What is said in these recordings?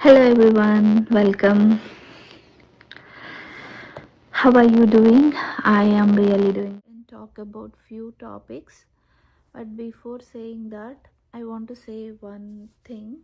Hello everyone, welcome. How are you doing? I am really doing and talk about few topics. But before saying that, I want to say one thing.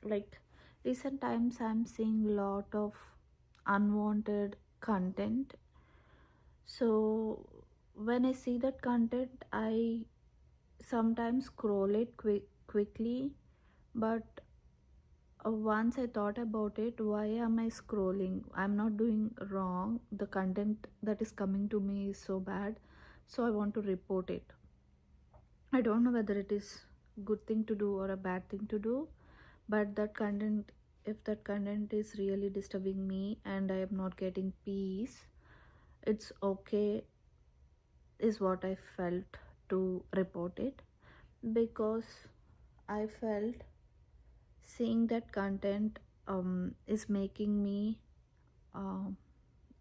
Like recent times I'm seeing lot of unwanted content. So when I see that content, I sometimes scroll it quickly, but once I thought about it, why am I scrolling? I'm not doing wrong. The content that is coming to me is so bad, so I want to report it. I don't know whether it is good thing to do or a bad thing to do, but that content, if that content is really disturbing me and I am not getting peace, it's okay, is what I felt to report it, because I felt seeing that content is making me um,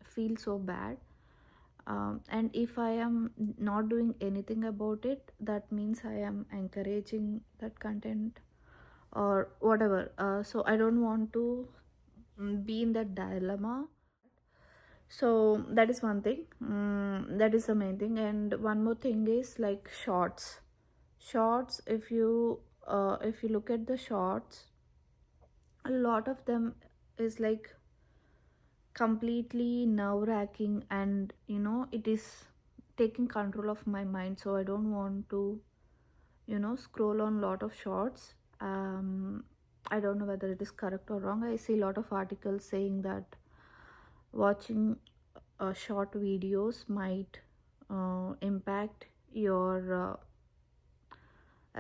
feel so bad, and if I am not doing anything about it, that means I am encouraging that content or whatever. So I don't want to be in that dilemma. So that is one thing. That is the main thing. And one more thing is like shorts. If you look at the shorts, a lot of them is like completely nerve wracking, and it is taking control of my mind, so I don't want to scroll on lot of shorts. I don't know whether it is correct or wrong. I see a lot of articles saying that watching short videos might impact your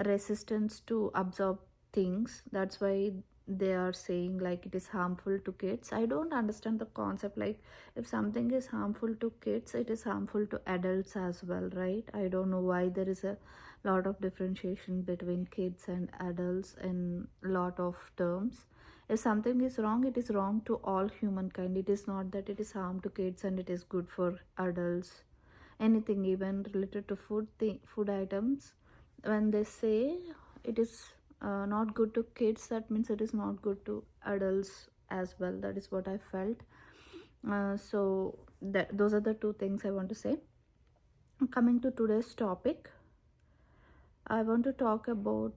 resistance to absorb things. That's why they are saying like it is harmful to kids. I don't understand the concept. Like if something is harmful to kids, it is harmful to adults as well, right? I don't know why there is a lot of differentiation between kids and adults in lot of terms. If something is wrong, it is wrong to all humankind. It is not that it is harm to kids and it is good for adults. Anything even related to food items, when they say it is not good to kids, that means it is not good to adults as well. That is what I felt. So those are the two things I want to say. Coming to today's topic, I want to talk about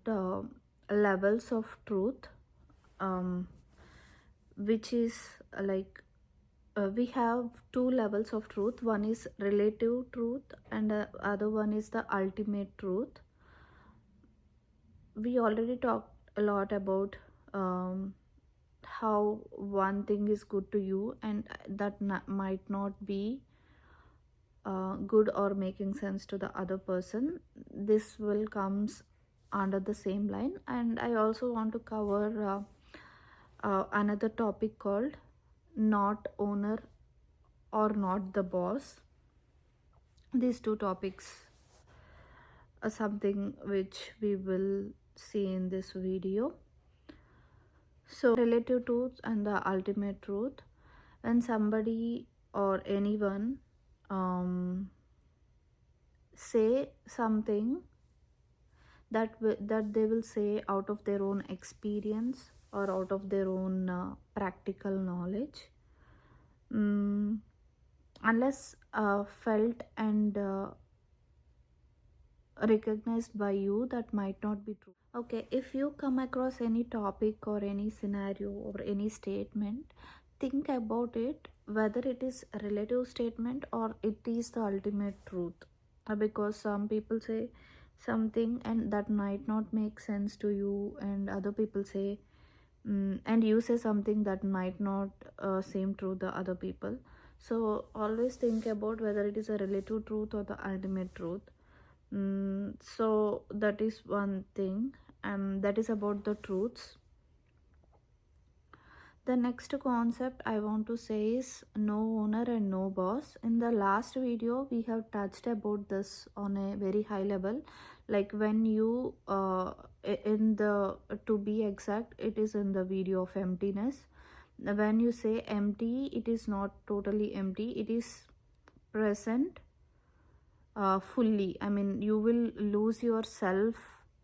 levels of truth, um, which is like we have two levels of truth. One is relative truth, and the other one is the ultimate truth. We already talked a lot about how one thing is good to you, and that might not be good or making sense to the other person. This will comes under the same line. And I also want to cover another topic called not owner or not the boss. These two topics are something which we will see in this video. So relative truth and the ultimate truth. When somebody or anyone say something that they will say out of their own experience or out of their own practical knowledge, mm, unless felt and recognized by you, that might not be true. Okay, if you come across any topic or any scenario or any statement, think about it whether it is a relative statement or it is the ultimate truth. Because some people say something and that might not make sense to you, and other people say, and you say something that might not seem true to the other people. So always think about whether it is a relative truth or the ultimate truth. So that is one thing. That is about the truths. The next concept I want to say is no owner and no boss. In the last video, we have touched about this on a very high level. Like when you, in the, to be exact, it is in the video of emptiness. When you say empty, it is not totally empty, it is present fully. I mean, you will lose yourself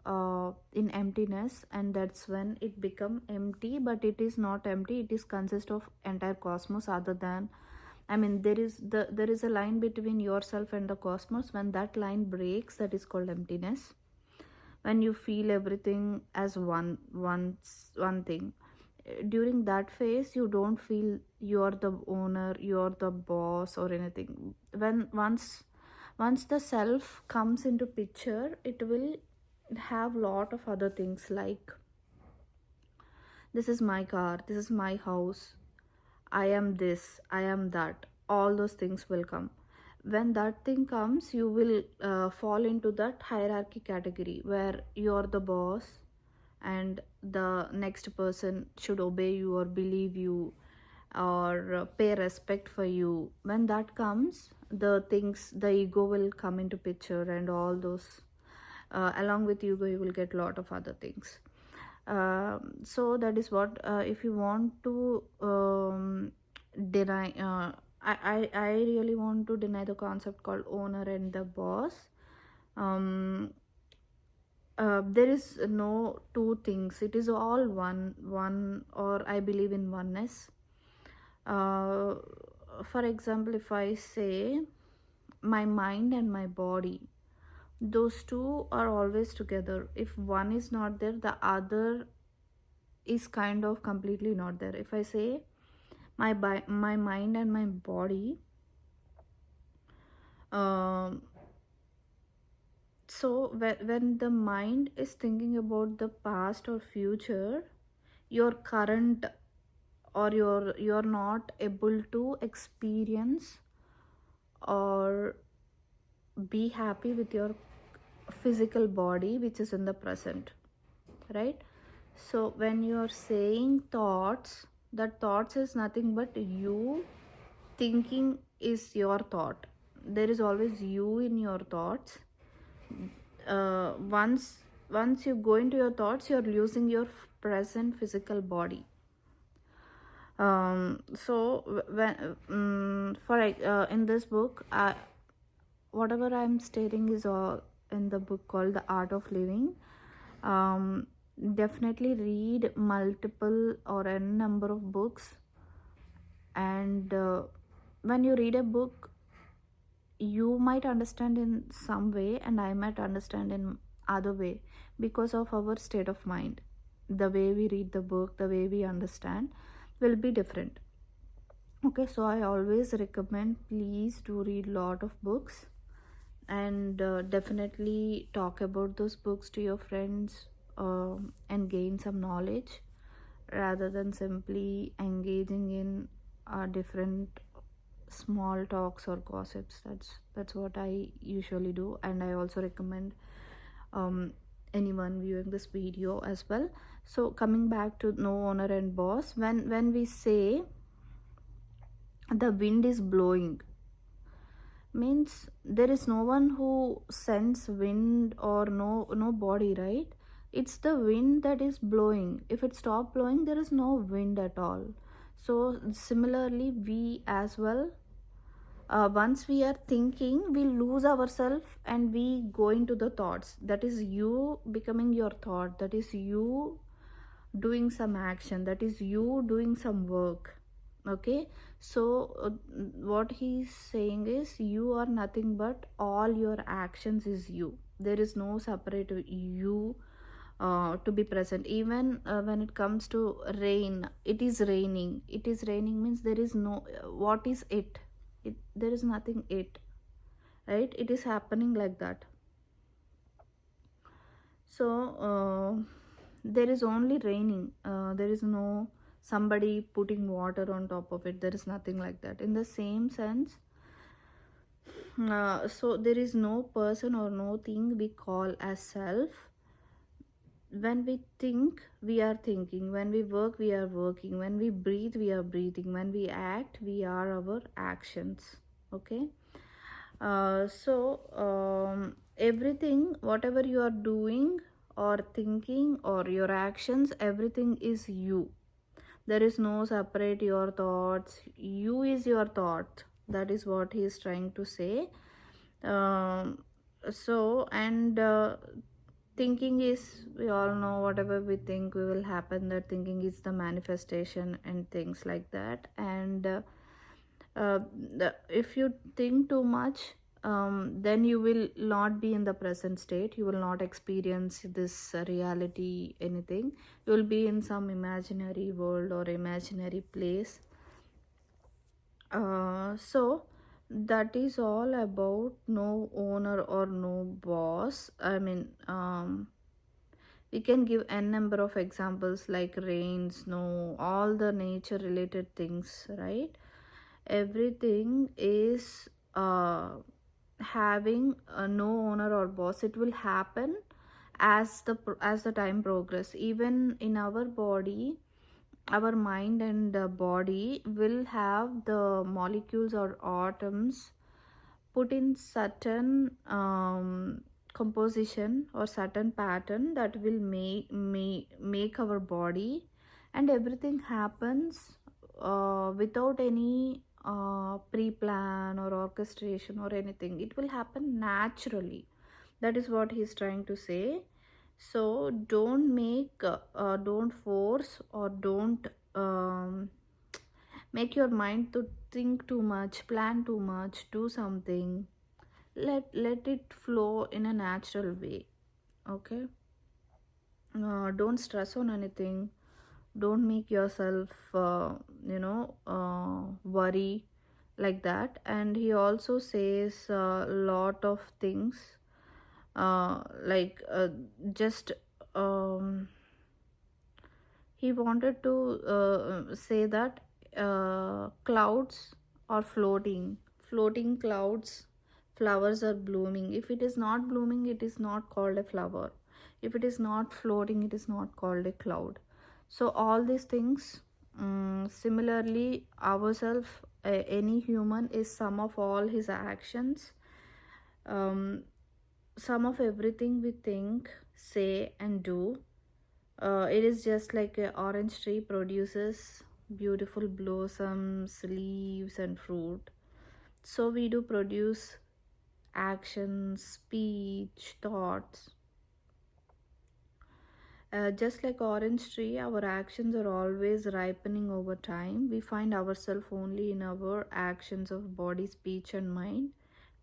in emptiness, and that's when it become empty. But it is not empty, it is consist of entire cosmos. Other than, I mean, there is a line between yourself and the cosmos. When that line breaks, that is called emptiness. When you feel everything as one thing, during that phase you don't feel you're the owner, you're the boss or anything. When once the self comes into picture, it will have lot of other things like, this is my car, this is my house, I am this, I am that. All those things will come. When that thing comes, you will fall into that hierarchy category where you're the boss and the next person should obey you or believe you or pay respect for you. When that comes, the things, the ego will come into picture, and all those, along with ego, you will get lot of other things. So that is what, if you want to deny, I really want to deny the concept called owner and the boss. There is no two things, it is all one, or I believe in oneness. For example, if I say my mind and my body, those two are always together. If one is not there, the other is kind of completely not there. If I say my mind and my body, so when the mind is thinking about the past or future, your current, or you're not able to experience or be happy with your physical body which is in the present, right? So when you're saying thoughts, that thoughts is nothing but you thinking is your thought. There is always you in your thoughts. Once you go into your thoughts, you're losing your present physical body. So when in this book, whatever I'm stating is all in the book called The Art of Living. Definitely read multiple or a number of books, and when you read a book, you might understand in some way and I might understand in other way, because of our state of mind. The way we read the book, the way we understand will be different. Okay, so I always recommend, please do read lot of books, and definitely talk about those books to your friends, and gain some knowledge, rather than simply engaging in different small talks or gossips. That's what I usually do, and I also recommend anyone viewing this video as well. So coming back to no owner and boss, when we say the wind is blowing, means there is no one who sends wind, or no body, right? It's the wind that is blowing. If it stops blowing, there is no wind at all. So similarly, we as well, once we are thinking, we lose ourselves and we go into the thoughts. That is you becoming your thought, that is you doing some action, that is you doing some work. Okay, so what he's saying is, you are nothing but all your actions is you. There is no separate you to be present. Even when it comes to rain, it is raining. It is raining means there is no what is it, there is nothing it, right? It is happening like that. So there is only raining, there is no somebody putting water on top of it. There is nothing like that. In the same sense, so there is no person or no thing we call as self. When we think, we are thinking. When we work, we are working. When we breathe, we are breathing. When we act, we are our actions. Okay, so everything, whatever you are doing or thinking or your actions, everything is you. There is no separate your thoughts. You is your thought. That is what he is trying to say. So and Thinking is, we all know, whatever we think we will happen, that thinking is the manifestation and things like that. And uh, if you think too much, then you will not be in the present state, you will not experience this reality, anything. You will be in some imaginary world or imaginary place. So that is all about no owner or no boss. I mean, we can give n number of examples like rain, snow, all the nature related things, right? Everything is having no owner or boss. It will happen as the time progress. Even in our body, our mind and body will have the molecules or atoms put in certain composition or certain pattern that will make our body, and everything happens without any pre-plan or orchestration or anything. It will happen naturally. That is what he's trying to say. So don't force, or don't make your mind to think too much, plan too much, do something. Let it flow in a natural way. Okay. Don't stress on anything. Don't make yourself worry like that. And he also says a lot of things, like just he wanted to say that clouds are floating clouds, flowers are blooming. If it is not blooming, it is not called a flower. If it is not floating, it is not called a cloud. So all these things, similarly ourselves, any human is sum of all his actions, um, sum of everything we think, say and do. It is just like an orange tree produces beautiful blossoms, leaves, and fruit. So we do produce actions, speech, thoughts. Just like orange tree, our actions are always ripening over time. We find ourselves only in our actions of body, speech, and mind,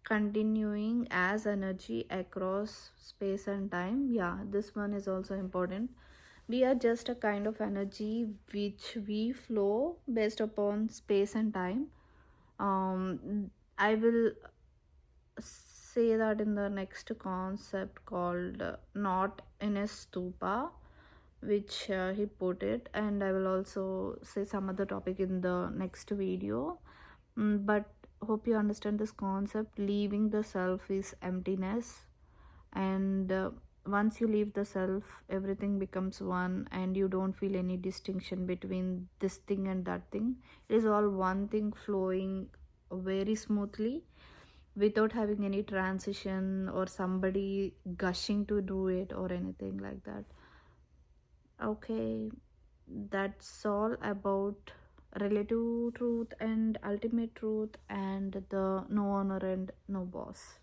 continuing as energy across space and time. Yeah, this one is also important. We are just a kind of energy which we flow based upon space and time. I will say that in the next concept called not in a stupa, which he put it, and I will also say some other topic in the next video. But hope you understand this concept. Leaving the self is emptiness, and once you leave the self, everything becomes one, and you don't feel any distinction between this thing and that thing. It is all one thing flowing very smoothly, without having any transition or somebody gushing to do it or anything like that. Okay, that's all about relative truth and ultimate truth, and the no honor and no boss.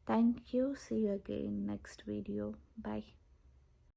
Thank you. See you again next video. Bye.